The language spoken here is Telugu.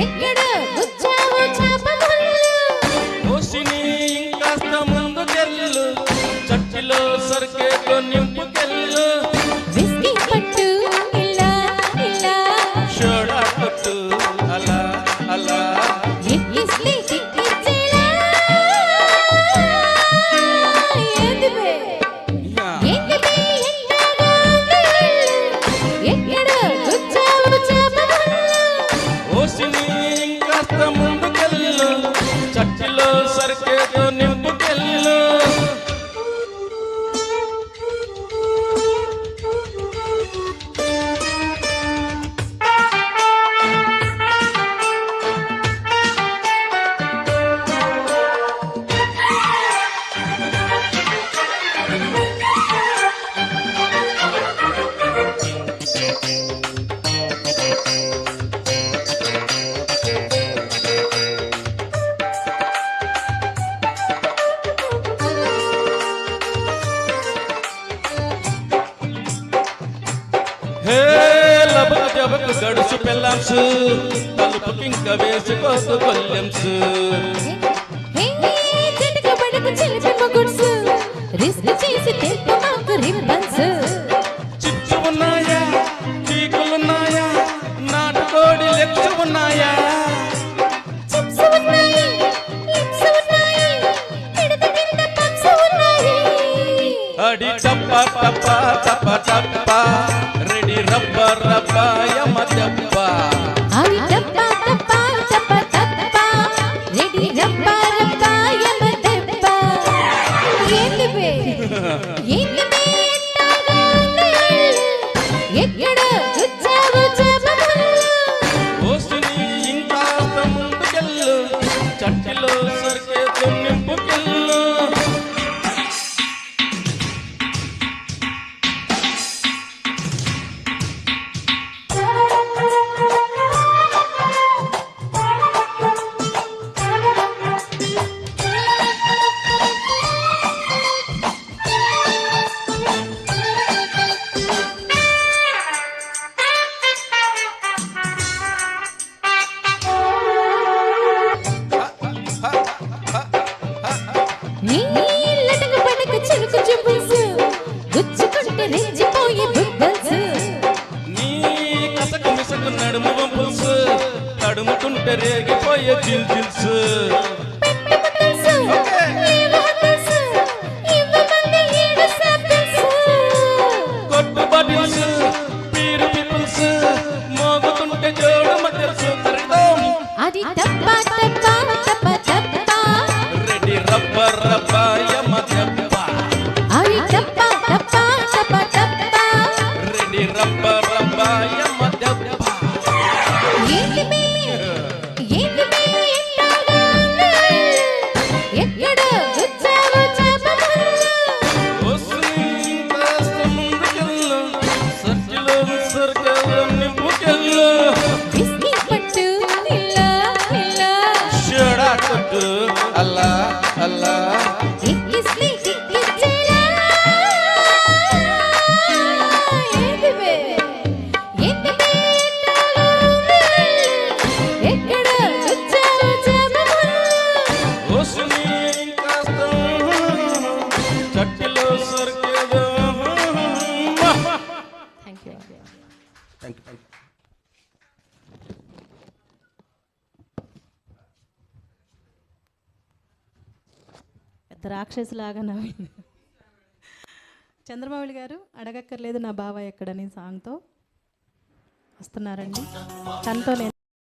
ఎక్కడ గుచ్చావు చాపముళ్ళు ఓసిని ఇంకాస్త ముందుకెళ్ళు చట్టిలో సరికేతో నింపుకెళ్ళు విస్కీ పట్టు ఇలా ఇలా షోడా కొట్టు అలా అలా ఎక్కిస్తే ఎక్కించేలా ఏందిబే ఏందిబే ఎట్టాగా ఎక్కడ గుచ్చావు చాపముళ్ళు ఓసిని ఇంకాస్త ముందుకెళ్ళు చట్టిలో సరికేతో నింపుకెళ్ళు హే లబకు జబకు గడుసు పెళ్ళాంసు తలుపుకింక వేసుకోదు కొల్లెంసు చెట్టుకు పడకు చిలిపి మొగుడ్సు రిస్క్ చేసి తెప్ప మాకు రిబ్బన్స్ చిచ్చు ఉన్నాయా చీకులున్నాయా నాటుకోడి లెక్చు ఉన్నాయా చిప్స్ ఉన్నాయి లిప్స్ ఉన్నాయి పిడత కింద పప్స్ ఉన్నాయి అడి టప్ప టప్ప టప్ప టప్ప రెడీ రబ్బ రబ్బ యమ దెబ్బ అవి డబ్బా డబ్బా డబ్బా డబ్బా రెడీ డబ్బా డబ్బా యమ దెబ్బా ఏందిబే ఏందిబే ఎట్టాగా ఎక్కడ గుచ్చావు చాపముళ్ళు ఓసిని ఇంకాస్త ముందుకెళ్ళు చట్టిలో సరికేతో నింపుకెళ్ళు నీ లటక పడక చిలుకు చూపుల్సు గుచ్చుకుంటే రెచ్చిపోయే బుబ్బల్స్ నీ కసకు మిసకు నడుము వంపుల్సు తడుముకుంటే రేగిపోయే జిల్ జిల్స్ పెట్టుకుంటల్సు ఏవో హతల్సు ఇవ్వమంది ఏడు సాపిల్స్ కొట్టు బాటిల్స్ పీరు పిపుల్స్ మోగుతుంటే జోడు మధ్యల్సు తరిదాం అది డబ్బా డబ్బా డబ్బా డబ్బా రెడీ రబ్బ రబ్బ యమ దెబ్బ అది డబ్బా డబ్బా డబ్బా డబ్బా రెడీ రబ్బ రబ్బ యమ దెబ్బ ఏందిబే ఏందిబే ఎట్టాగా ఎక్కడ గుచ్చావు చాపముళ్ళు ఓసిని ఇంకాస్త ముందుకెళ్ళు సర్కిలో సరికేతో నింపుకెళ్ళు విస్కీ పట్టు ఇలా ఇలా షోడా కొట్టు అలా అలా ఎక్కిస్తే ఎక్కించేలా ఏందిబే ఏందిబే ఎట్టాగా ఎక్కడ గుచ్చావు చాపముళ్ళు ఓసిని ఇంకాస్త చట్టిలో సరికేదో థ్యాంక్ యూ పెద్ద రాక్షసులాగా నవ్వింది. చంద్రమౌళి గారు అడగక్కర్లేదు నా బావ ఎక్కడని సాంగ్తో వస్తున్నారండి. తనతో నేను